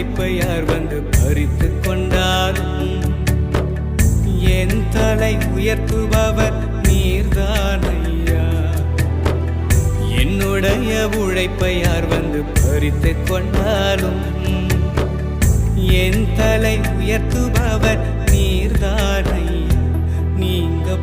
உழைப்பை யார் வந்து பறித்து கொண்டாலும் என் தலை உயர்த்துபவர் நீர்தான் ஐயா. என்னுடைய உழைப்பை யார் வந்து பறித்து கொண்டாலும் என் தலை உயர்த்துபவர் நீர்தான் ஐயா. நீங்க